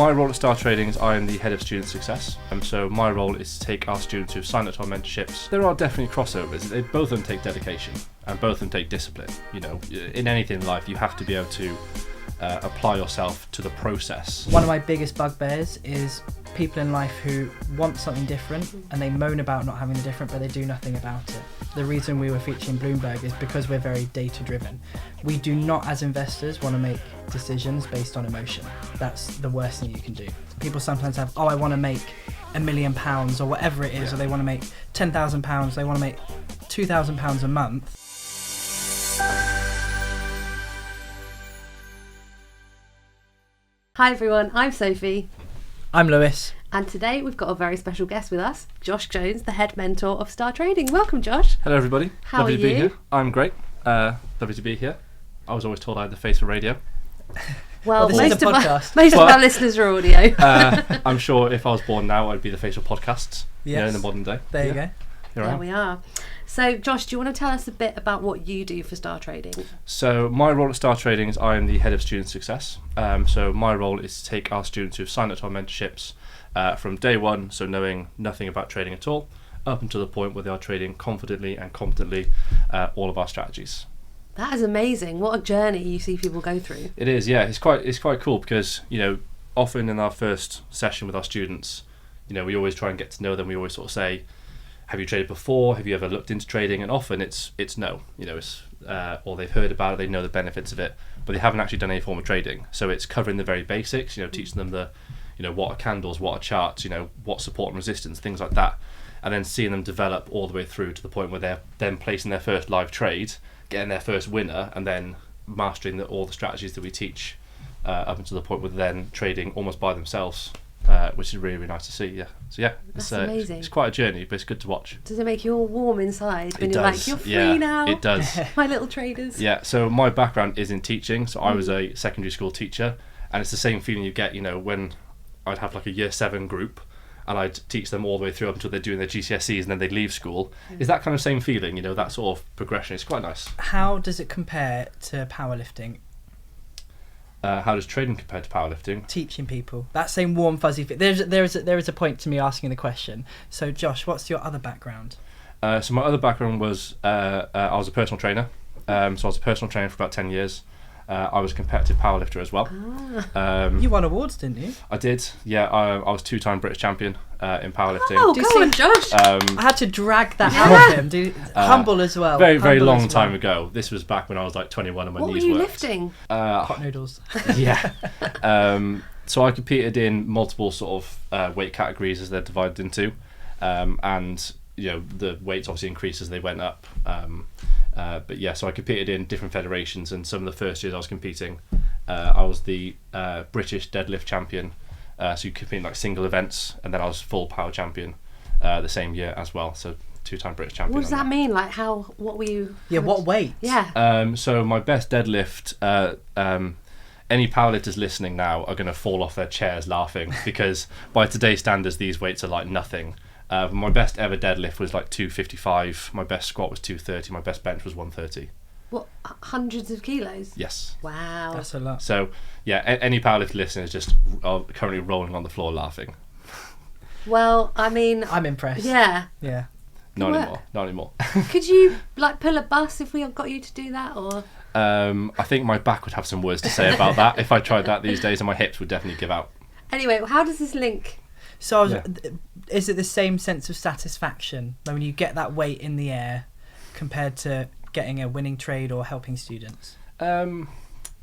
my role at STARTrading is I am the head of student success. So my role is to take our students who've signed up to our mentorships. There are definitely crossovers. Both of them take dedication and both of them take discipline. You know, in anything in life, you have to be able to apply yourself to the process. One of my biggest bugbears is people in life who want something different and they moan about not having the different, but they do nothing about it. The reason we were featuring Bloomberg is because we're very data driven. We do not, as investors, want to make decisions based on emotion. That's the worst thing you can do. People sometimes have, I want to make £1 million or whatever it is, or they want to make £10,000, they want to make £2,000 a month. Hi everyone, I'm Sophie. I'm Lewis. And today we've got a very special guest with us, Josh Jones, the head mentor of STARTrading. Welcome, Josh. Hello everybody. How Lovely are to be you? here. I'm great. Lovely to be here. I was always told I had the face for radio. Well, this is a podcast. most of our listeners are audio. I'm sure if I was born now, I'd be the face of podcasts. Yes. You know, in the modern day. There you go. Here I There am. we are. So, Josh, do you want to tell us a bit about what you do for STARTrading? So my role at STARTrading is I am the head of student success. So my role is to take our students who've signed up to our mentorships from day one, so knowing nothing about trading at all, up until the point where they are trading confidently and competently all of our strategies. That is amazing. What a journey you see people go through. It is, yeah. It's quite cool because, you know, often in our first session with our students, you know, we always try and get to know them. We always sort of say, have you traded before? Have you ever looked into trading? And often it's no, you know, it's or they've heard about it, they know the benefits of it, but they haven't actually done any form of trading. So it's covering the very basics, you know, teaching them the, you know, what are candles, what are charts, you know, what support and resistance, things like that, and then seeing them develop all the way through to the point where they're then placing their first live trade, getting their first winner, and then mastering all the strategies that we teach up until the point where they're then trading almost by themselves. Which is really, really nice to see, yeah. So yeah, That's amazing. It's quite a journey, but it's good to watch. Does it make you all warm inside when It you're does, like, you're free yeah, now? It does. My little traders. Yeah, so my background is in teaching, so I was a secondary school teacher, and it's the same feeling you get, you know, when I'd have like a year 7 group and I'd teach them all the way through up until they're doing their GCSEs and then they'd leave school. Is that kind of same feeling, you know, that sort of progression? It's quite nice. How does it compare to powerlifting? How does trading compare to powerlifting? Teaching people that same warm fuzzy there is a point to me asking the question. So Josh, what's your other background? So my other background was I was a personal trainer. So I was a personal trainer for about 10 years. I was a competitive powerlifter as well. You won awards, didn't you? I did, yeah. I was 2-time British champion in powerlifting. Oh, Do you come on, see- Josh. I had to drag that out of him. Humble as well. Very, very Humble long as well. time ago. This was back when I was like 21 and my What were knees you worked. lifting? Hot noodles. Yeah. So I competed in multiple sort of weight categories as they're divided into, and you know the weights obviously increased as they went up. But yeah, so I competed in different federations, and some of the first years I was competing, I was the British deadlift champion. So you compete in like single events, and then I was full power champion the same year as well. So 2-time British champion. What does on that mean? Like, what were you... Yeah, what weight? Yeah. So my best deadlift, any powerlifters listening now are going to fall off their chairs laughing because by today's standards these weights are like nothing. My best ever deadlift was like 255, my best squat was 230, my best bench was 130. What, hundreds of kilos? Yes. Wow. That's a lot. So yeah, any powerlifter listeners just are currently rolling on the floor laughing. Well, I mean... I'm impressed. Yeah. Yeah. Not work. anymore. Could you, like, pull a bus if we got you to do that, or...? I think my back would have some words to say about that if I tried that these days, and my hips would definitely give out. Anyway, how does this link? So Yeah. is it the same sense of satisfaction when you get that weight in the air compared to getting a winning trade or helping students?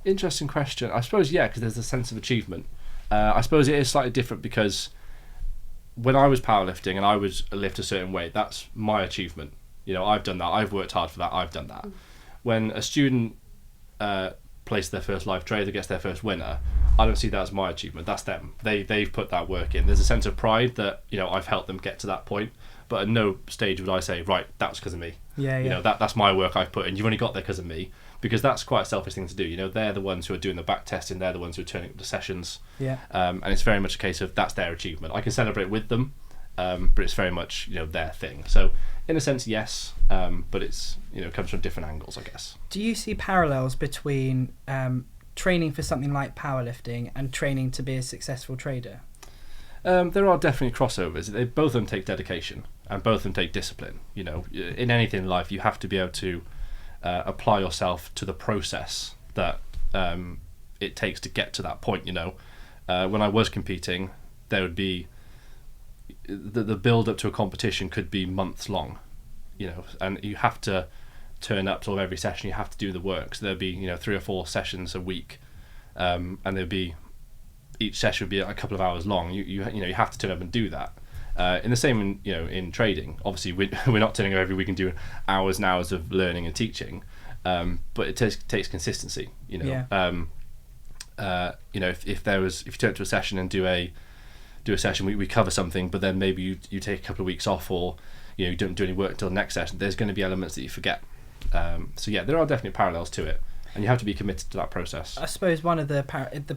Interesting question. I suppose, yeah, because there's a sense of achievement. I suppose it is slightly different because when I was powerlifting and I would lift a certain weight, that's my achievement. You know, I've done that. I've worked hard for that. I've done that. When a student places their first live trade, that gets their first winner, I don't see that as my achievement. That's them. They've put that work in. There's a sense of pride that, you know, I've helped them get to that point. But at no stage would I say, right, that's because of me. Yeah, You know, that's my work I've put in. You've only got there because of me. Because that's quite a selfish thing to do. You know, they're the ones who are doing the back testing. They're the ones who are turning up the sessions. Yeah. And it's very much a case of that's their achievement. I can celebrate with them, but it's very much, you know, their thing. So in a sense, yes, but it's, you know, comes from different angles, I guess. Do you see parallels between training for something like powerlifting and training to be a successful trader? There are definitely crossovers. Both of them take dedication and both of them take discipline. You know, in anything in life, you have to be able to apply yourself to the process that it takes to get to that point. You know, when I was competing, there would be the build up to a competition could be months long. You know, and you have to turn up to every session. You have to do the work. So there'd be 3 or 4 sessions a week, and there'd be each session would be a couple of hours long. You have to turn up and do that. In the same in trading, obviously we're not turning up every week and doing hours and hours of learning and teaching, but it takes consistency. If you turn up to a session and do a session, we cover something, but then maybe you take a couple of weeks off, or you don't do any work until the next session. There's going to be elements that you forget. So yeah, there are definitely parallels to it, and you have to be committed to that process. I suppose one of the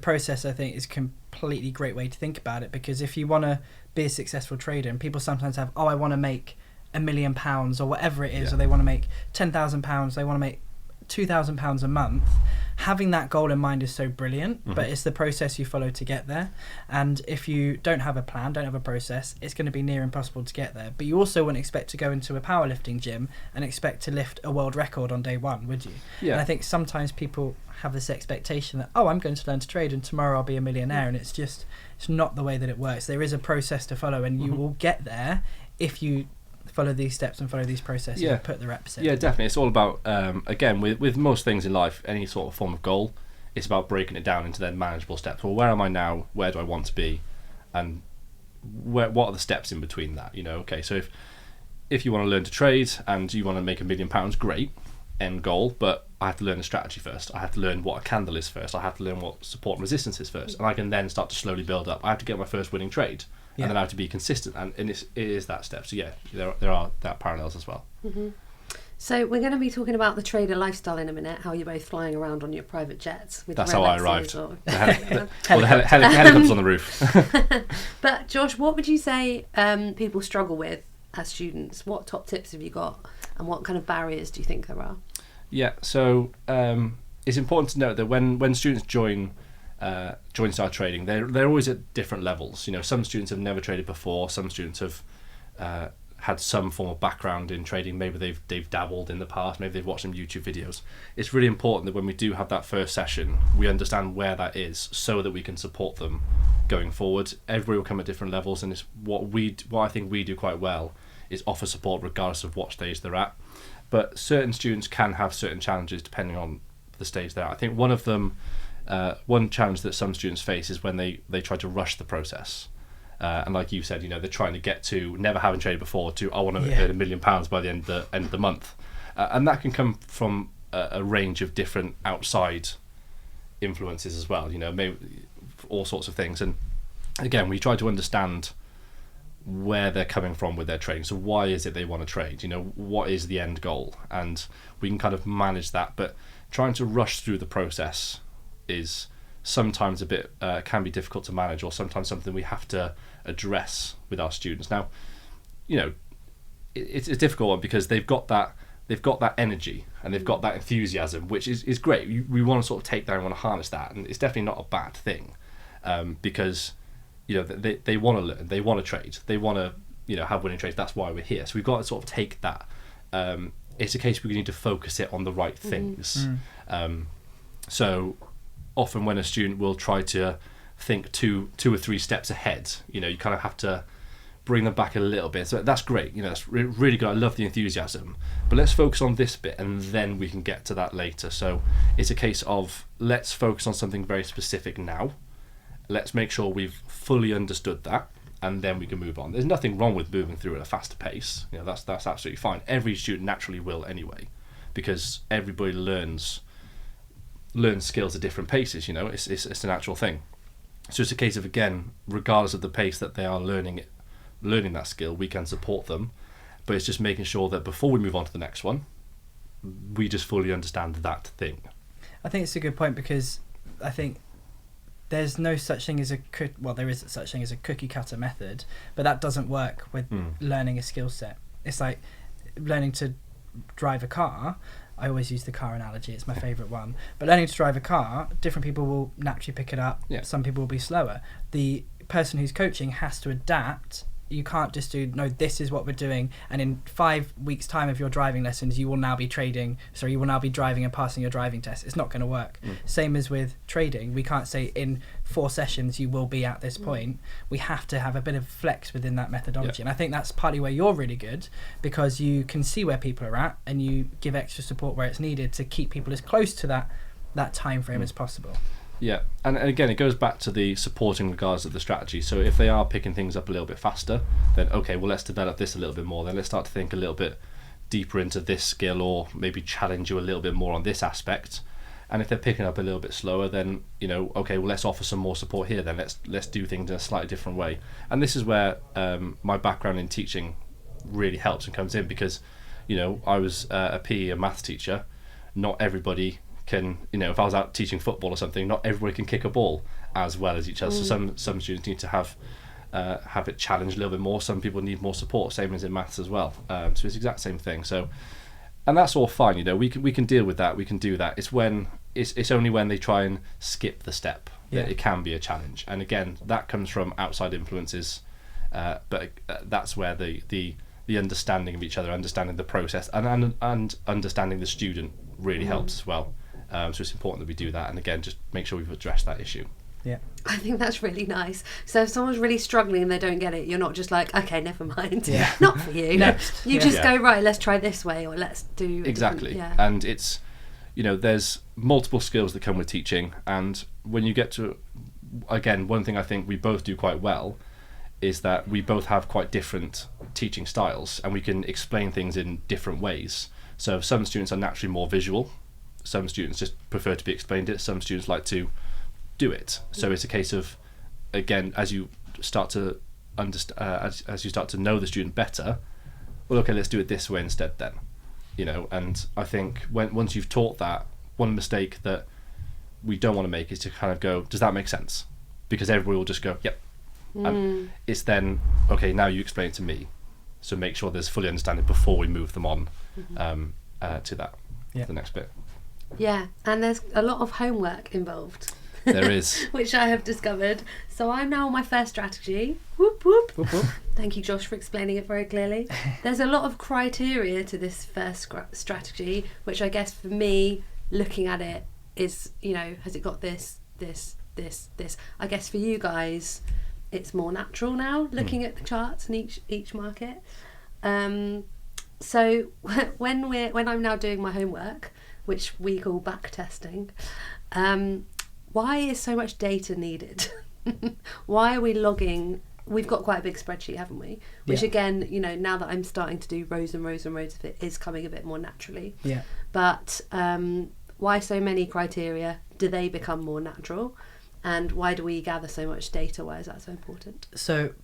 process, I think, is a completely great way to think about it, because if you want to be a successful trader, and people sometimes have, I want to make £1 million or whatever it is, or they want to make £10,000, they want to make £2,000 a month. Having that goal in mind is so brilliant, but it's the process you follow to get there. And if you don't have a plan, don't have a process, it's going to be near impossible to get there. But you also wouldn't expect to go into a powerlifting gym and expect to lift a world record on day one, would you? Yeah. And I think sometimes people have this expectation that, I'm going to learn to trade and tomorrow I'll be a millionaire, and it's not the way that it works. There is a process to follow, and you will get there if you follow these steps and follow these processes and put the reps in. Yeah, definitely. It's all about, again, with most things in life, any sort of form of goal, it's about breaking it down into then manageable steps. Well, where am I now? Where do I want to be? And what are the steps in between that? Okay, so if you want to learn to trade and you want to make £1 million, great, end goal, but I have to learn the strategy first. I have to learn what a candle is first. I have to learn what support and resistance is first. And I can then start to slowly build up. I have to get my first winning trade. And then I have to be consistent, and it is that step. So yeah, there are that parallels as well. So we're going to be talking about the trader lifestyle in a minute, how you're both flying around on your private jets with That's Rolexes. How I arrived. The helicopter's on the roof. But Josh, what would you say people struggle with as students? What top tips have you got, and what kind of barriers do you think there are? Yeah, so it's important to note that when students join Start Trading, they're always at different levels. Some students have never traded before. Some students have had some form of background in trading. Maybe they've dabbled in the past. Maybe they've watched some YouTube videos. It's really important that when we do have that first session, we understand where that is, so that we can support them going forward. Everybody will come at different levels, and it's what I think we do quite well is offer support regardless of what stage they're at. But certain students can have certain challenges depending on the stage they're at. I think one of them. One challenge that some students face is when they try to rush the process, and like you said, they're trying to get to never having traded before to I want to earn £1 million by the end of the month, and that can come from a range of different outside influences as well. Maybe all sorts of things, and again, we try to understand where they're coming from with their trading. So why is it they want to trade? What is the end goal, and we can kind of manage that. But trying to rush through the process is sometimes a bit can be difficult to manage, or sometimes something we have to address with our students. Now, it's a difficult one because they've got that energy and they've got that enthusiasm, which is great. We want to sort of take that and want to harness that, and it's definitely not a bad thing, because they want to learn, they want to trade, they want to have winning trades. That's why we're here. So we've got to sort of take that. It's a case we need to focus it on the right things. So often when a student will try to think two or three steps ahead, you kind of have to bring them back a little bit. So that's great, that's really good. I love the enthusiasm, but let's focus on this bit and then we can get to that later. So it's a case of, let's focus on something very specific now. Let's make sure we've fully understood that, and then we can move on. There's nothing wrong with moving through at a faster pace. That's absolutely fine. Every student naturally will anyway, because everybody learns skills at different paces. It's a natural thing. So it's a case of, again, regardless of the pace that they are learning that skill, we can support them, but it's just making sure that before we move on to the next one, we just fully understand that thing. I think it's a good point, because I think there's no such thing as there is such thing as a cookie cutter method, but that doesn't work with learning a skill set. It's like learning to drive a car. I always use the car analogy, it's my favourite one. But learning to drive a car, different people will naturally pick it up. Yeah. Some people will be slower. The person who's coaching has to adapt. You can't just do, no, this is what we're doing, and in 5 weeks' time of your driving lessons, you will now be driving and passing your driving test. It's not going to work. Same as with trading. We can't say in 4 sessions you will be at this point. We have to have a bit of flex within that methodology. And I think that's partly where you're really good, because you can see where people are at and you give extra support where it's needed to keep people as close to that time frame as possible. Yeah, and again, it goes back to the supporting regards of the strategy. So if they are picking things up a little bit faster, then okay, well, let's develop this a little bit more. Then let's start to think a little bit deeper into this skill, or maybe challenge you a little bit more on this aspect. And if they're picking up a little bit slower, then, you know, okay, well, let's offer some more support here. Then let's do things in a slightly different way. And this is where my background in teaching really helps and comes in, because, you know, I was a PE and maths teacher. Not everybody can, you know, if I was out teaching football or something, not everybody can kick a ball as well as each other. So some students need to have it challenged a little bit more. Some people need more support, same as in maths as well. So it's the exact same thing. So, and that's all fine, you know, we can deal with that, we can do that. It's when it's only when they try and skip the step that it can be a challenge. And again, that comes from outside influences, but that's where the understanding of each other, understanding the process, and understanding the student really helps as well. So it's important that we do that, and again, just make sure we've addressed that issue. Yeah, I think that's really nice. So if someone's really struggling and they don't get it, you're not just like, okay, never mind, not for you. Next. You just go, right, let's try this way, or let's do exactly. And it's, you know, there's multiple skills that come with teaching, and when you get to, again, one thing I think we both do quite well is that we both have quite different teaching styles, and we can explain things in different ways. So some students are naturally more visual. Some students just prefer to be explained it. Some students like to do it. So it's a case of, again, as you start to understand, as you start to know the student better, well, okay, let's do it this way instead then. You know, and I think once you've taught that, one mistake that we don't want to make is to kind of go, does that make sense? Because everybody will just go, yep. And it's then, okay, now you explain it to me. So make sure there's fully understanding before we move them on to that, the next bit. Yeah, and there's a lot of homework involved. There is. Which I have discovered. So I'm now on my first strategy. Whoop, whoop. Whoop, whoop. Thank you, Josh, for explaining it very clearly. There's a lot of criteria to this first strategy, which I guess for me, looking at it, is, you know, has it got this? I guess for you guys, it's more natural now, looking at the charts in each market. So when I'm now doing my homework, which we call back testing, why is so much data needed? Why are we logging? We've got quite a big spreadsheet, haven't we? Which again, you know, now that I'm starting to do rows and rows and rows of it, is coming a bit more naturally. Yeah. But why so many criteria? Do they become more natural? And why do we gather so much data? Why is that so important? So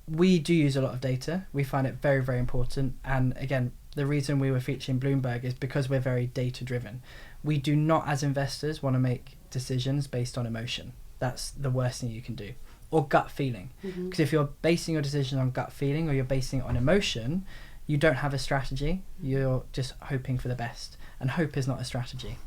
we do use a lot of data. We find it very, very important. And again, the reason we were featuring Bloomberg is because we're very data driven. We do not, as investors, want to make decisions based on emotion. That's the worst thing you can do. Or gut feeling. Because if you're basing your decision on gut feeling, or you're basing it on emotion, you don't have a strategy. You're just hoping for the best. And hope is not a strategy,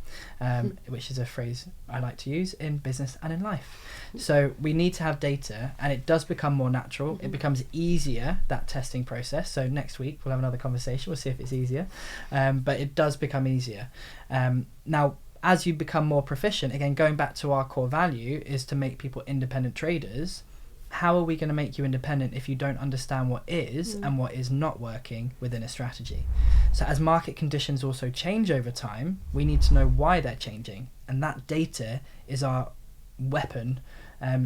which is a phrase I like to use in business and in life. So we need to have data, and it does become more natural. It becomes easier, that testing process. So next week we'll have another conversation. We'll see if it's easier. But it does become easier. Now, as you become more proficient, again, going back to our core value is to make people independent traders. How are we going to make you independent if you don't understand what is and what is not working within a strategy? So as market conditions also change over time, we need to know why they're changing. And that data is our weapon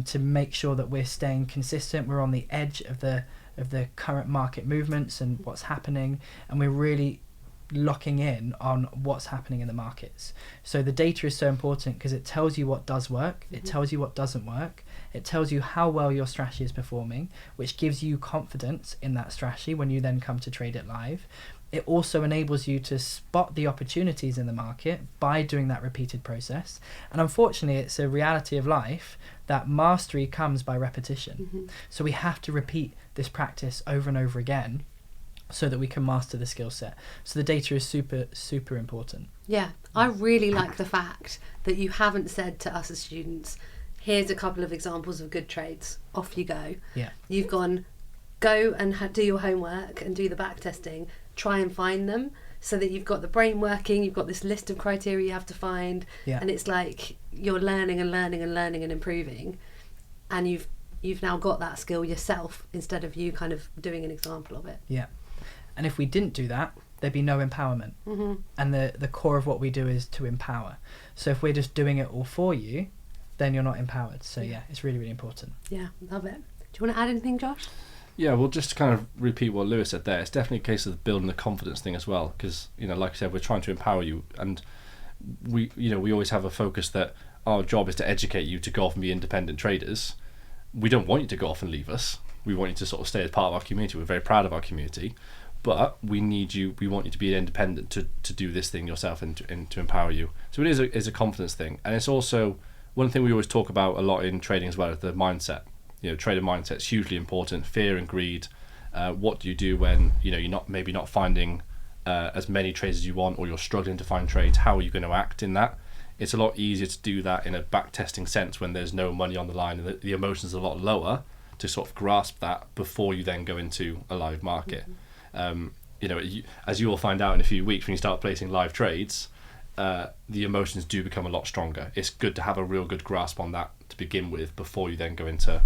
to make sure that we're staying consistent. We're on the edge of the current market movements and what's happening. And we're really locking in on what's happening in the markets. So the data is so important because it tells you what does work, it tells you what doesn't work, it tells you how well your strategy is performing, which gives you confidence in that strategy when you then come to trade it live. It also enables you to spot the opportunities in the market by doing that repeated process. And unfortunately, it's a reality of life that mastery comes by repetition. So we have to repeat this practice over and over again so that we can master the skill set. So the data is super, super important. Yeah, I really like the fact that you haven't said to us as students, here's a couple of examples of good trades, off you go. Yeah. You've gone, go and do your homework and do the back testing, try and find them, so that you've got the brain working, you've got this list of criteria you have to find, and it's like you're learning and learning and learning and improving, and you've now got that skill yourself instead of you kind of doing an example of it. Yeah. And if we didn't do that, there'd be no empowerment. Mm-hmm. And the core of what we do is to empower. So if we're just doing it all for you, then you're not empowered. So yeah, it's really, really important. Yeah, love it. Do you want to add anything, Josh? Yeah, well, just to kind of repeat what Lewis said there, it's definitely a case of building the confidence thing as well, because, you know, like I said, we're trying to empower you, and we always have a focus that our job is to educate you to go off and be independent traders. We don't want you to go off and leave us. We want you to sort of stay as part of our community. We're very proud of our community, but we want you to be independent to do this thing yourself and to empower you. So it is a confidence thing, and it's also one thing we always talk about a lot in trading as well, is the mindset. You know, trader mindset is hugely important. Fear and greed. What do you do when you're not finding as many trades as you want, or you're struggling to find trades? How are you going to act in that? It's a lot easier to do that in a back testing sense when there's no money on the line and the emotions are a lot lower, to sort of grasp that before you then go into a live market. As you will find out in a few weeks when you start placing live trades, the emotions do become a lot stronger. It's good to have a real good grasp on that to begin with before you then go into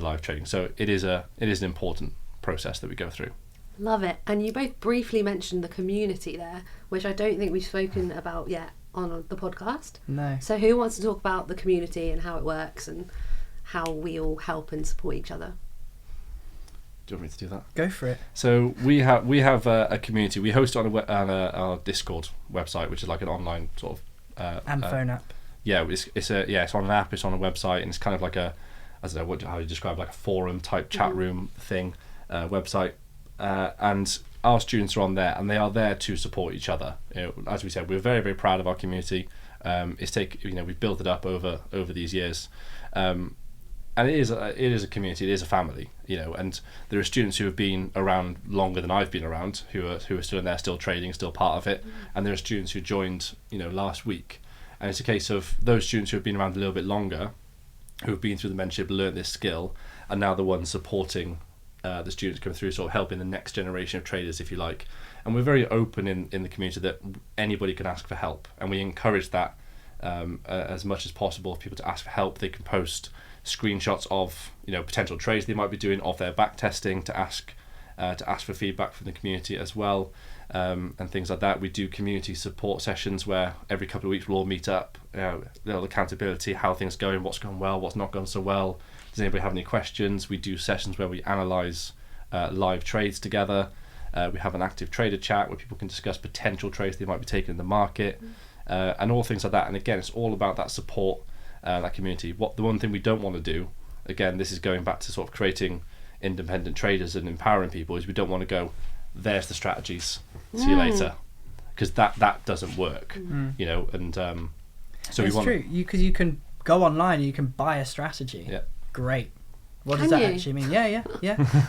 live trading. So it is an important process that we go through. Love it. And you both briefly mentioned the community there, which I don't think we've spoken about yet on the podcast. No. So who wants to talk about the community and how it works and how we all help and support each other? Do you want me to do that? Go for it. So we have a community. We host it on our Discord website, which is like an online sort of and phone app. Yeah, it's on an app. It's on a website, and it's kind of like I don't know how you describe, like a forum type chat room thing website. And our students are on there, and they are there to support each other. As we said, we're very, very proud of our community. We've built it up over these years. And it is a community. It is a family, and there are students who have been around longer than I've been around, who are still in there, still trading, still part of it. And there are students who joined, last week, and it's a case of those students who have been around a little bit longer, who have been through the mentorship, learned this skill, and now the ones supporting the students come through, sort of helping the next generation of traders, if you like. And we're very open in the community that anybody can ask for help, and we encourage that as much as possible. For people to ask for help, they can post screenshots of potential trades they might be doing, of their back testing, to ask for feedback from the community as well, and things like that. We do community support sessions where every couple of weeks we'll all meet up, little accountability, how things going, what's gone well, what's not gone so well. Does anybody have any questions? We do sessions where we analyse live trades together. We have an active trader chat where people can discuss potential trades they might be taking in the market, and all things like that. And again, it's all about that support, that community. The one thing we don't want to do, again, this is going back to sort of creating independent traders and empowering people, is we don't want to go, there's the strategies, see you later, because that doesn't work, and so it's true, because you can go online and you can buy a strategy. Yeah. Great. What does that actually mean? Yeah.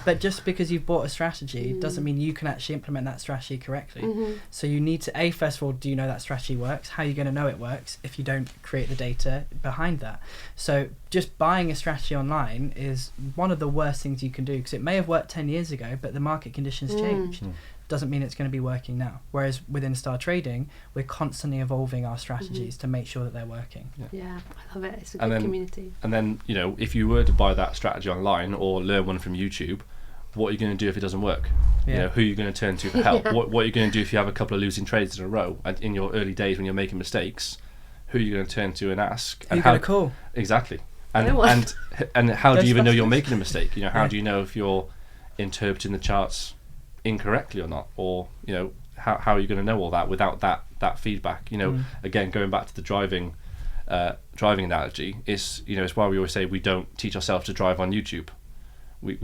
But just because you've bought a strategy doesn't mean you can actually implement that strategy correctly. So you need to, first of all, do you know that strategy works? How are you going to know it works if you don't create the data behind that? So just buying a strategy online is one of the worst things you can do, because it may have worked 10 years ago, but the market conditions changed. Doesn't mean it's going to be working now. Whereas within StarTrading, we're constantly evolving our strategies to make sure that they're working. Yeah, I love it. It's a good community. And then, if you were to buy that strategy online or learn one from YouTube, what are you going to do if it doesn't work? Yeah. Who are you going to turn to for help? What are you going to do if you have a couple of losing trades in a row? And in your early days when you're making mistakes, who are you going to turn to and ask? Who are you going to call? Exactly. And how do you even know you're making a mistake? How do you know if you're interpreting the charts incorrectly or not, or how are you going to know all that without that feedback? Again, going back to the driving analogy, it's why we always say we don't teach ourselves to drive on YouTube. We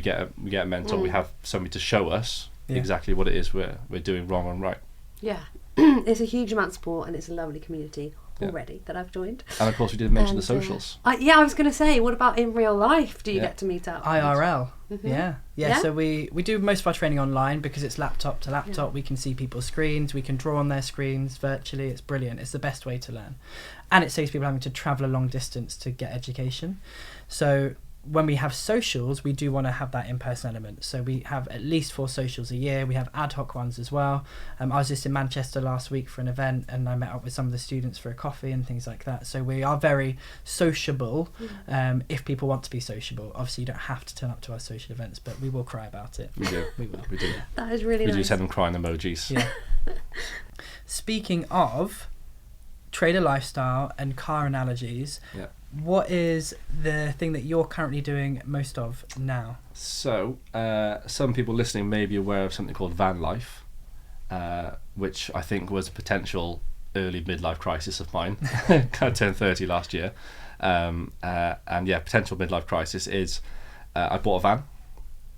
get a mentor, we have somebody to show us exactly what it is we're doing wrong and right. Yeah. It's a huge amount of support, and it's a lovely community. already that I've joined. And of course, we did mention the And, socials. I was going to say, what about in real life? Do you get to meet up? IRL. Mhm. Yeah. So we do most of our training online because it's laptop to laptop. Yeah. We can see people's screens. We can draw on their screens virtually. It's brilliant. It's the best way to learn. And it saves people having to travel a long distance to get education. So when we have socials, we do want to have that in-person element. So we have at least 4 socials a year. We have ad hoc ones as well. I was just in Manchester last week for an event, and I met up with some of the students for a coffee and things like that. So we are very sociable if people want to be sociable. Obviously, you don't have to turn up to our social events, but we will cry about it. We do. We will. We do. That is really We nice. do send them crying emojis. Yeah. Speaking of trader lifestyle and car analogies, what is the thing that you're currently doing most of now? So, some people listening may be aware of something called van life, which I think was a potential early midlife crisis of mine. Kind of turned 30 last year. And potential midlife crisis is I bought a van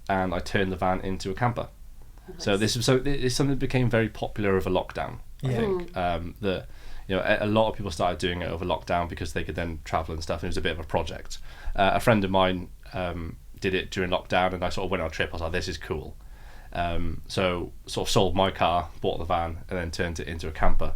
and I turned the van into a camper. Nice. So it's something that became very popular over lockdown. I think that a lot of people started doing it over lockdown because they could then travel and stuff. And it was a bit of a project. A friend of mine did it during lockdown, and I sort of went on a trip. I was like, this is cool. So sort of sold my car, bought the van, and then turned it into a camper.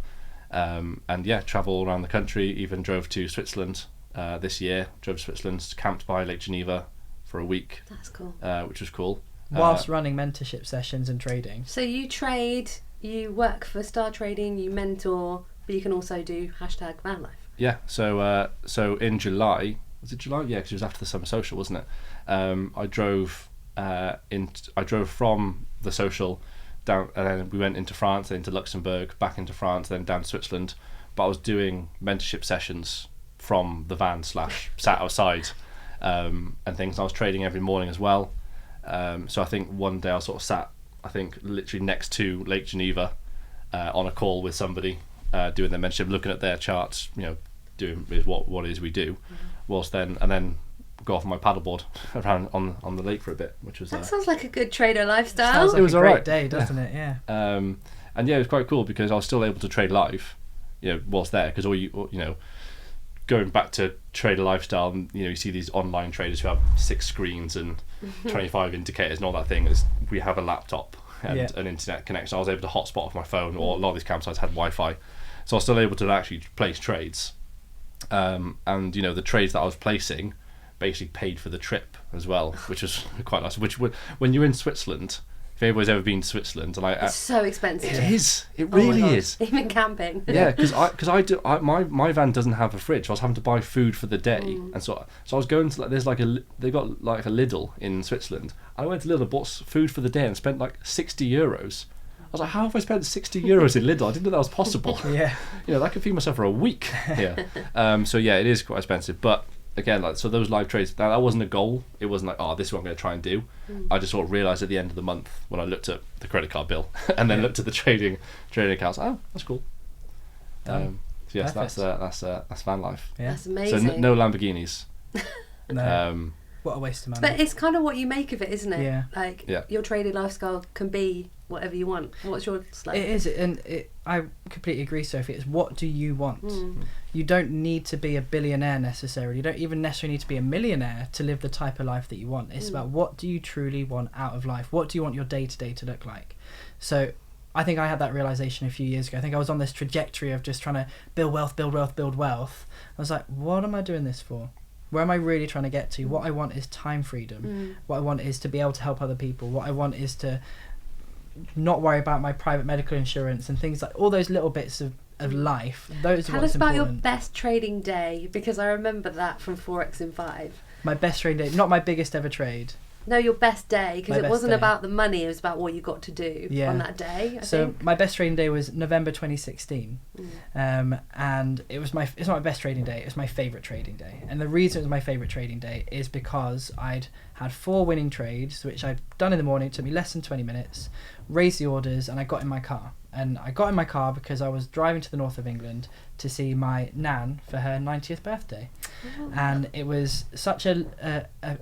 Travel around the country. Even drove to Switzerland this year. Drove to Switzerland, camped by Lake Geneva for a week. That's cool. Which was cool. Whilst running mentorship sessions and trading. So you trade, you work for STARTrading, you mentor, but you can also do #van life. Yeah. So in July, was it July? Yeah, because it was after the summer social, wasn't it? I drove from the social down, and then we went into France, then into Luxembourg, back into France, then down to Switzerland. But I was doing mentorship sessions from the van / sat outside and things. I was trading every morning as well. So I think one day I sort of sat, I think literally next to Lake Geneva on a call with somebody doing their mentorship, looking at their charts, doing with what it is we do, whilst then go off on my paddleboard around on the lake for a bit, which was That sounds like a good trader lifestyle. Sounds like It was a great alright. day, doesn't it? Yeah. and it was quite cool because I was still able to trade live, whilst there, because going back to trader lifestyle, and you see these online traders who have 6 screens and 25 indicators and all that thing. We have a laptop and an internet connection. I was able to hotspot off my phone, or a lot of these campsites had Wi-Fi, so I was still able to actually place trades. And the trades that I was placing basically paid for the trip as well, which was quite nice. Which when you're in Switzerland, if anybody's ever been to Switzerland, and It's so expensive. it is, it Oh my really God. is. Even camping. Yeah, because my van doesn't have a fridge. So I was having to buy food for the day, and so I was going to they got like a Lidl in Switzerland. I went to Lidl, bought food for the day, and spent like €60. I was like, how have I spent €60 in Lidl? I didn't know that was possible. Yeah. That could feed myself for a week. Yeah. It is quite expensive, but again, so those live trades, that wasn't a goal. It wasn't like, this is what I'm going to try and do. I just sort of realised at the end of the month when I looked at the credit card bill and then looked at the trading accounts. Oh, that's cool. So yes, Perfect. that's van life. Yeah. That's So amazing. no Lamborghinis. No. What a waste of money. But it's kind of what you make of it, isn't it? Yeah. Like, Yeah. your trading lifestyle can be whatever you want. What's your like? It is, and I completely agree, Sophie. It's what do you want? You don't need to be a billionaire necessarily. You don't even necessarily need to be a millionaire to live the type of life that you want. It's about what do you truly want out of life? What do you want your day-to-day to look like? So I think I had that realization a few years ago. I think I was on this trajectory of just trying to build wealth. I was like, what am I doing this for? Where am I really trying to get to? What I want is time freedom. What I want is to be able to help other people. What I want is to not worry about my private medical insurance and things like all those little bits of life. Those are Tell what's us about important. your best trading day, because I remember that from Forex in 5. My best trading day, not my biggest ever trade. No, your best day, because My it best wasn't day. about the money, it was about what you got to do on that day. I So think. my best trading day was November 2016, and it's not my best trading day. It was my favourite trading day, and the reason it was my favourite trading day is because I'd had 4 winning trades, which I'd done in the morning. It took me less than 20 minutes, raised the orders, and I got in my car. And I got in my car because I was driving to the north of England to see my nan for her 90th birthday. And it was such an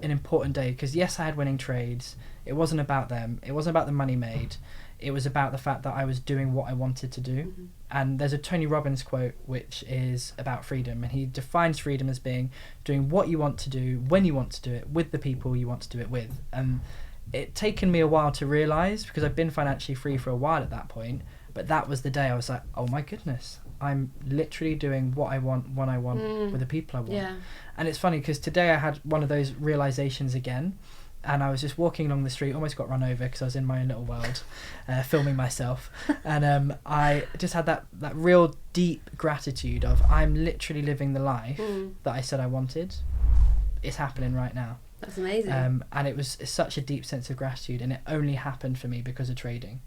important day because, yes, I had winning trades. It wasn't about them. It wasn't about the money made. it was about the fact that I was doing what I wanted to do. Mm-hmm. And there's a Tony Robbins quote which is about freedom, and he defines freedom as being doing what you want to do, when you want to do it, with the people you want to do it with. And it taken me a while to realise, because I've been financially free for a while at that point, but that was the day I was like, oh my goodness, I'm literally doing what I want, when I want, with the people I want. Yeah. And it's funny because today I had one of those realisations again, and I was just walking along the street, almost got run over because I was in my own little world, filming myself, and I just had that real deep gratitude of, I'm literally living the life that I said I wanted. It's happening right now. That's amazing. And it's such a deep sense of gratitude, and it only happened for me because of trading.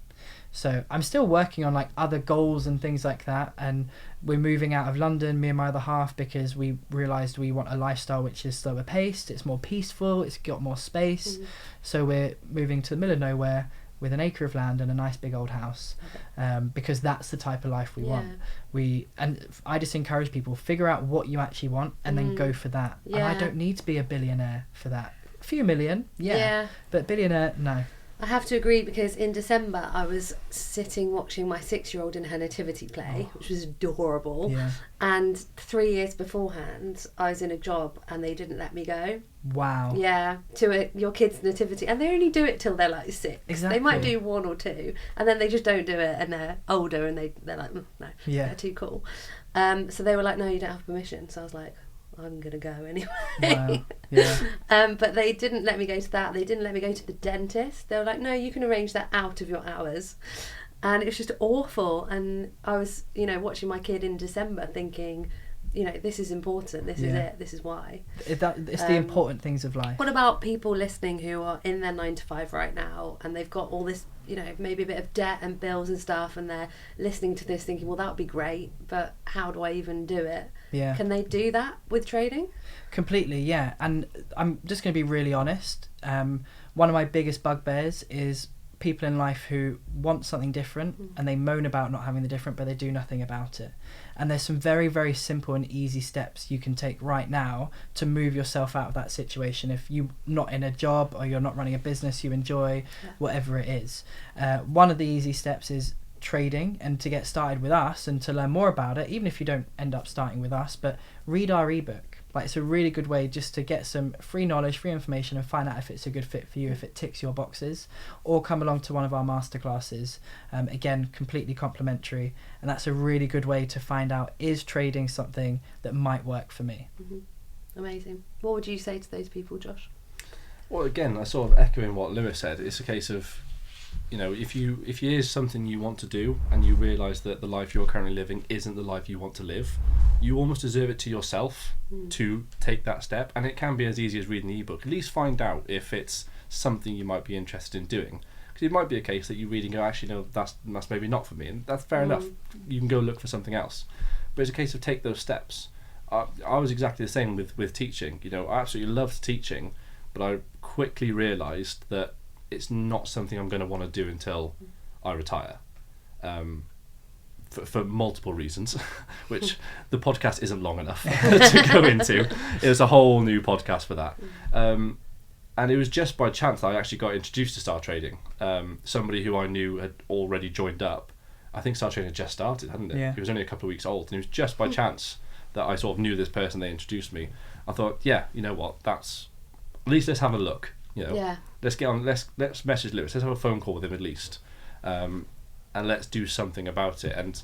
So I'm still working on like other goals and things like that, and we're moving out of London, me and my other half, because we realised we want a lifestyle which is slower paced, it's more peaceful, it's got more space. So we're moving to the middle of nowhere with an acre of land and a nice big old house, because that's the type of life we want. And I just encourage people, figure out what you actually want and then go for that. And I don't need to be a billionaire for that. A few million, but billionaire, no. I have to agree, because in December I was sitting watching my 6-year-old in her nativity play, which was adorable. And 3 years beforehand I was in a job and they didn't let me go. Wow. Yeah, to your kid's nativity, and they only do it till they're like 6. Exactly. They might do 1 or 2, and then they just don't do it, and they're older and they're like, no, they're too cool. So they were like, no, you don't have permission. So I was like, I'm gonna go anyway. Wow. Yeah. But they didn't let me go to that. They didn't let me go to the dentist. They were like, no, you can arrange that out of your hours. And it was just awful. And I was, watching my kid in December thinking, this is important. This is it. This is why. It's the important things of life. What about people listening who are in their 9 to 5 right now, and they've got all this, maybe a bit of debt and bills and stuff, and they're listening to this thinking, well, that would be great, but how do I even do it? Yeah. Can they do that with trading? Completely, yeah. And I'm just going to be really honest. One of my biggest bugbears is people in life who want something different and they moan about not having the different, but they do nothing about it. And there's some very, very simple and easy steps you can take right now to move yourself out of that situation. If you're not in a job or you're not running a business you enjoy, whatever it is. One of the easy steps is trading, and to get started with us and to learn more about it, even if you don't end up starting with us, but read our ebook. Like, it's a really good way just to get some free knowledge, free information, and find out if it's a good fit for you, if it ticks your boxes, or come along to one of our masterclasses. Again, completely complimentary, and that's a really good way to find out, is trading something that might work for me? Amazing. What would you say to those people, Josh? Well, again, I sort of echoing what Lewis said. It's a case of, if it is something you want to do and you realise that the life you're currently living isn't the life you want to live, you almost deserve it to yourself to take that step. And it can be as easy as reading the ebook. At least find out if it's something you might be interested in doing. Because it might be a case that you read and go, actually, no, that's maybe not for me. And that's fair enough. You can go look for something else. But it's a case of take those steps. I was exactly the same with teaching. I absolutely loved teaching, but I quickly realised that it's not something I'm going to want to do until I retire, for multiple reasons, which the podcast isn't long enough to go into. It was a whole new podcast for that. And it was just by chance that I actually got introduced to Star Trading. Somebody who I knew had already joined up. I think Star Trading had just started, hadn't it? Yeah. It was only a couple of weeks old, and it was just by chance that I sort of knew this person. They introduced me. I thought, yeah, you know what? That's, at least let's have a look. Let's get on. Let's message Lewis. Let's have a phone call with him at least, and let's do something about it. And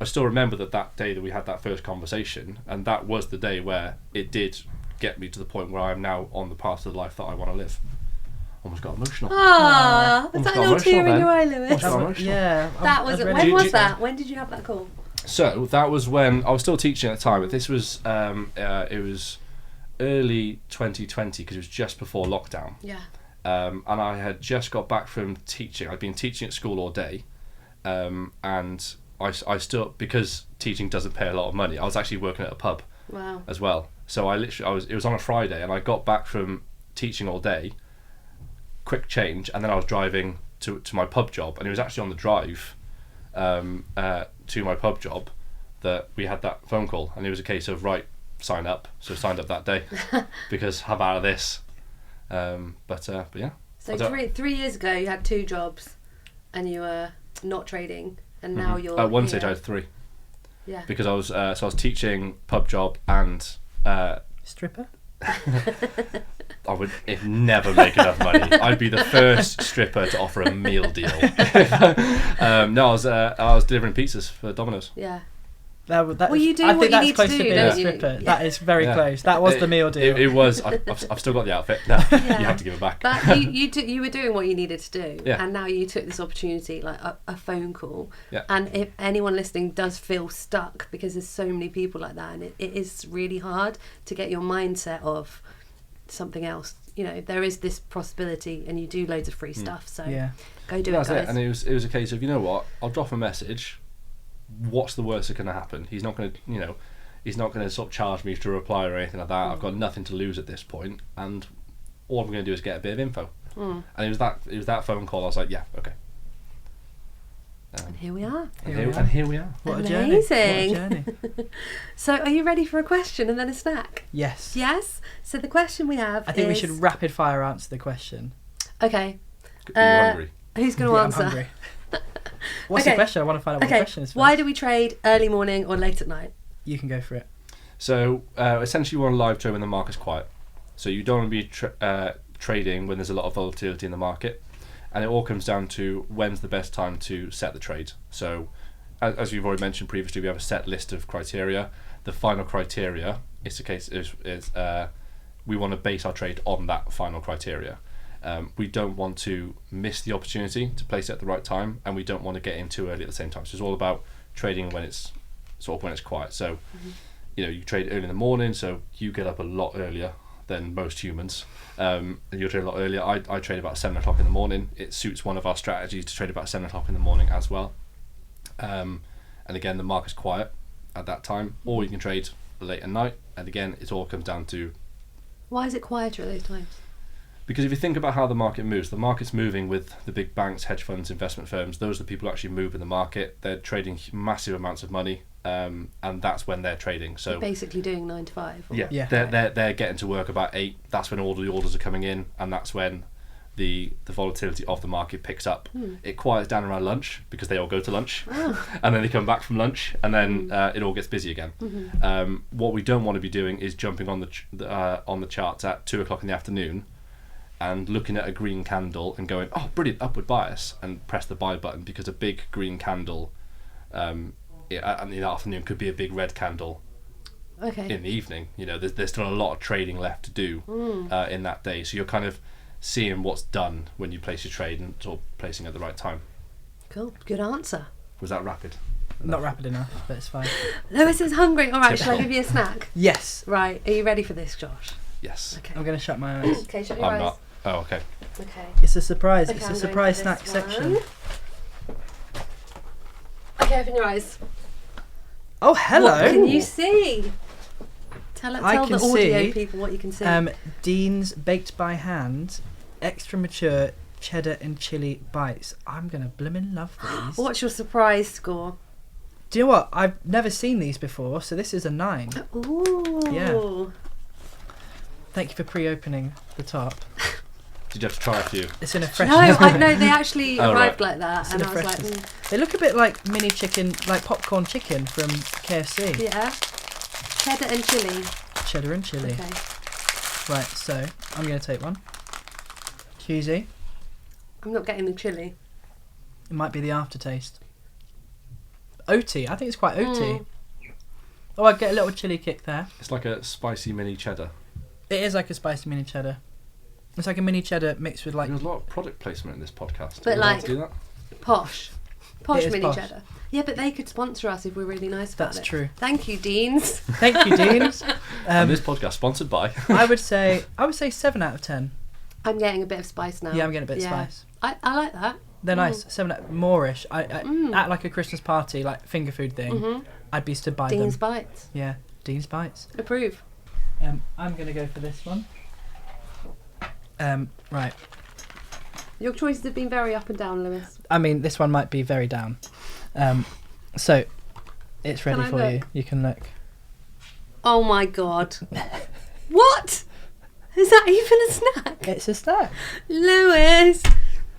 I still remember that day that we had that first conversation, and that was the day where it did get me to the point where I am now on the path of the life that I want to live. Almost got emotional. Ah, was that a little tear in your eye, Lewis? Yeah. That was. When was that? When did you have that call? So that was when I was still teaching at the time. But this was it was early 2020, because it was just before lockdown. Yeah. And I had just got back from teaching. I'd been teaching at school all day, and I still, because teaching doesn't pay a lot of money, I was actually working at a pub. Wow. As well. So it was on a Friday, and I got back from teaching all day, quick change, and then I was driving to my pub job, and it was actually on the drive to my pub job that we had that phone call, and it was a case of, right, sign up. So I signed up that day because I'm out of this. But yeah. So 3 years ago you had 2 jobs, and you were not trading, and now you're At one here. stage I had 3. Yeah. Because I was teaching, pub job, and Stripper? I would never make enough money. I'd be the first stripper to offer a meal deal. No, I was delivering pizzas for Domino's. Yeah. Well, you do I what think you that's need close to to do, being a don't you? stripper. Yeah. That is very Yeah. close. That was the meal deal. It was. I've still got the outfit. No, you have to give it back. But you were doing what you needed to do, Yeah. and now you took this opportunity, like a phone call. Yeah. And if anyone listening does feel stuck, because there's so many people like that, and it is really hard to get your mindset of something else. You know, there is this possibility, and you do loads of free stuff. So Yeah. go do That's it, guys. it. And it was a case of, you know what? I'll drop a message. What's the worst that can happen? He's not going to sort of charge me to reply or anything like that. I've got nothing to lose at this point, and all I'm going to do is get a bit of info. And it was that phone call. I was like, yeah, okay. And here we are. And here we are. What a Amazing. journey. So are you ready for a question and then a snack? Yes. Yes. So the question we have I think we is... should rapid fire answer the question. Okay. Are you hungry? Who's going to Yeah, I'm answer? hungry. What's Okay. the question? I want to find out what the question is first. Why do we trade early morning or late at night? You can go for it. So essentially, you want to live trade when the market's quiet. So you don't want to be trading when there's a lot of volatility in the market, and it all comes down to when's the best time to set the trade. So as we've already mentioned previously, we have a set list of criteria. The final criteria is we want to base our trade on that final criteria. We don't want to miss the opportunity to place it at the right time, and we don't want to get in too early at the same time. So it's all about trading when it's quiet. So you trade early in the morning, so you get up a lot earlier than most humans. And you'll trade a lot earlier. I trade about 7 o'clock in the morning. It suits one of our strategies to trade about 7 o'clock in the morning as well. And again, the market's quiet at that time, or you can trade late at night. And again, it all comes down to... Why is it quieter at those times? Because if you think about how the market moves, the market's moving with the big banks, hedge funds, investment firms. Those are the people who actually move in the market. They're trading massive amounts of money, and that's when they're trading. So You're basically doing 9 to 5. Or... yeah, they're getting to work about 8. That's when all the orders are coming in, and that's when the volatility of the market picks up. It quiets down around lunch because they all go to lunch, and then they come back from lunch, and then it all gets busy again. What we don't want to be doing is jumping on the charts at 2 o'clock in the afternoon and looking at a green candle and going, oh, brilliant, upward bias, and press the buy button, because a big green candle in the afternoon could be a big red candle in the evening. There's still a lot of trading left to do in that day. So you're kind of seeing what's done when you place your trade and sort of placing at the right time. Cool. Good answer. Was that rapid? Not rapid enough, but it's fine. Lewis is hungry. All right, shall I Typical. give you a snack? Yes. Right. Are you ready for this, Josh? Yes. Okay. I'm going to shut my eyes. Okay, shut your I'm eyes. not. Oh, okay. Okay. It's a surprise. Okay, It's I'm a going surprise for snack this section. one. Okay, open your eyes. Oh, hello. What can you see? Tell I the can audio see, people what you can see. Dean's baked by hand, extra mature cheddar and chili bites. I'm going to blimmin' love these. What's your surprise score? Do you know what? I've never seen these before, so this is a 9. Ooh. Yeah. Thank you for pre-opening the top. Did you have to try a few? It's in a fresh... No, they actually Oh, arrived right. like that, It's and in I a was like, freshness. They look a bit like mini chicken, like popcorn chicken from KFC. yeah, cheddar and chili. Cheddar and chili. Okay. Right, so I'm going to take one. Cheesy. I'm not getting the chili. It might be the aftertaste. Oaty. I think it's quite oaty. Oh, I get a little chili kick there. It's like a spicy mini cheddar. It is like a spicy mini cheddar. It's like a mini cheddar mixed with like... There's a lot of product placement in this podcast. But Are we allowed like- to do that? Posh It is mini posh. cheddar. Yeah, but they could sponsor us if we're really nice about That's it. true. Thank you, Deans. Thank you, Deans. And this podcast sponsored by. I would say 7 out of 10. I'm getting a bit of spice now. Yeah, I'm getting a bit of spice. I like that. They're nice. 7 out, Moorish. At like a Christmas party, like finger food thing, I'd be stood by Dean's them. bites. Yeah, Dean's bites. Approve. I'm gonna go for this one. Right. Your choices have been very up and down, Lewis. I mean, this one might be very down. So, it's ready Can I for look? you. You can look. Oh my god. What? Is that even a snack? It's a snack. Lewis,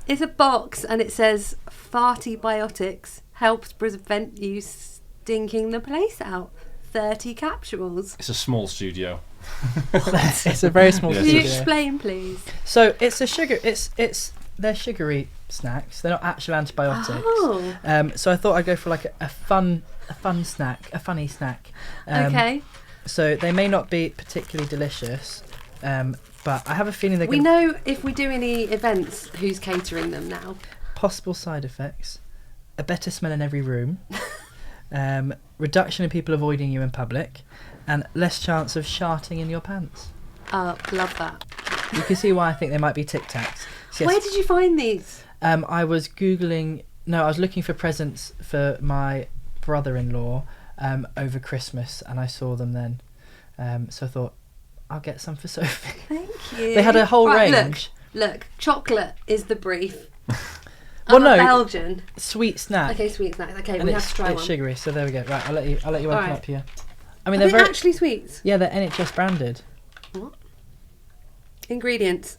It's a box and it says Fartybiotics helps prevent you stinking the place out. 30 capsules. It's a small studio. It's a very small Yeah, Can you studio. explain, please? So it's a sugar. They're sugary snacks. They're not actual antibiotics. Oh. So I thought I'd go for like a fun snack, a funny snack. Okay. So they may not be particularly delicious, but I have a feeling they're We going know if we do any events, who's catering them now. possible side effects: a better smell in every room, reduction in people avoiding you in public, and less chance of sharting in your pants. Love that. You can see why I think they might be Tic Tacs. So yes, Where did you find these? I was Googling. No, I was looking for presents for my brother-in-law over Christmas, and I saw them then. So I thought, I'll get some for Sophie. Thank you. They had a whole Right, range. Look, chocolate is the brief. Well, I'm no. a Belgian. Sweet snack. Okay, sweet snacks. Okay, And we it's, have to try it's one. sugary, so there we go. Right, I'll let you open Alright. up here. I mean, Are they're they very actually sweets? yeah, they're NHS branded. What? Ingredients.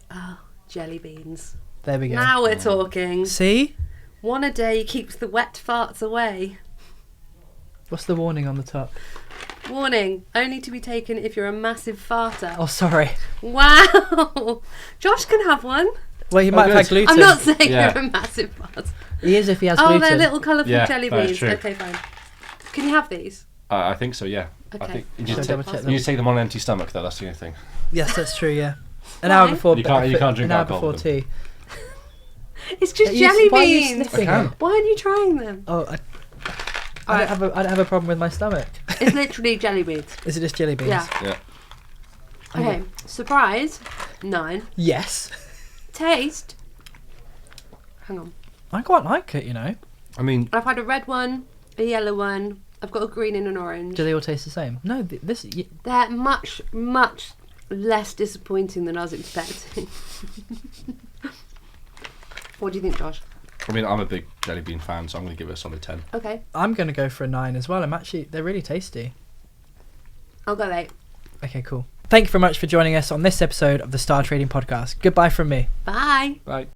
Jelly beans. There we go. Now we're talking. See, One a day keeps the wet farts away. what's the warning on the top? Warning, only to be taken if you're a massive farter. Oh, sorry. Wow! Josh can have one. Well, he might have had good. gluten. I'm not saying Yeah. you're a massive farter. He is if he has Oh, gluten. they're little colourful Yeah, jelly that is beans. true. Okay, fine. Can you have these? I think so, yeah. Okay. I think you Shall I need, double to check take, them? you need to take them on an empty stomach, though. That's the only thing. Yes, that's true. Yeah, an Why? hour before You can't drink an hour alcohol before with tea. It's just Are you- jelly why are you beans. sniffing I can. them? Why aren't you trying them? Oh, I Alright. don't have a problem with my stomach. It's literally jelly beans. Is it just jelly beans? Yeah. Yeah. Okay. Surprise. 9. Yes. Taste. Hang on. I quite like it, you know. I mean, I've had a red one, a yellow one. I've got a green and an orange. Do they all taste the same? No, They're much, much less disappointing than I was expecting. What do you think, Josh? I'm a big jelly bean fan, so I'm going to give it a solid 10. Okay. I'm going to go for a 9 as well. They're really tasty. I'll go 8. Okay, cool. Thank you very much for joining us on this episode of the StarTrading Podcast. Goodbye from me. Bye. Bye.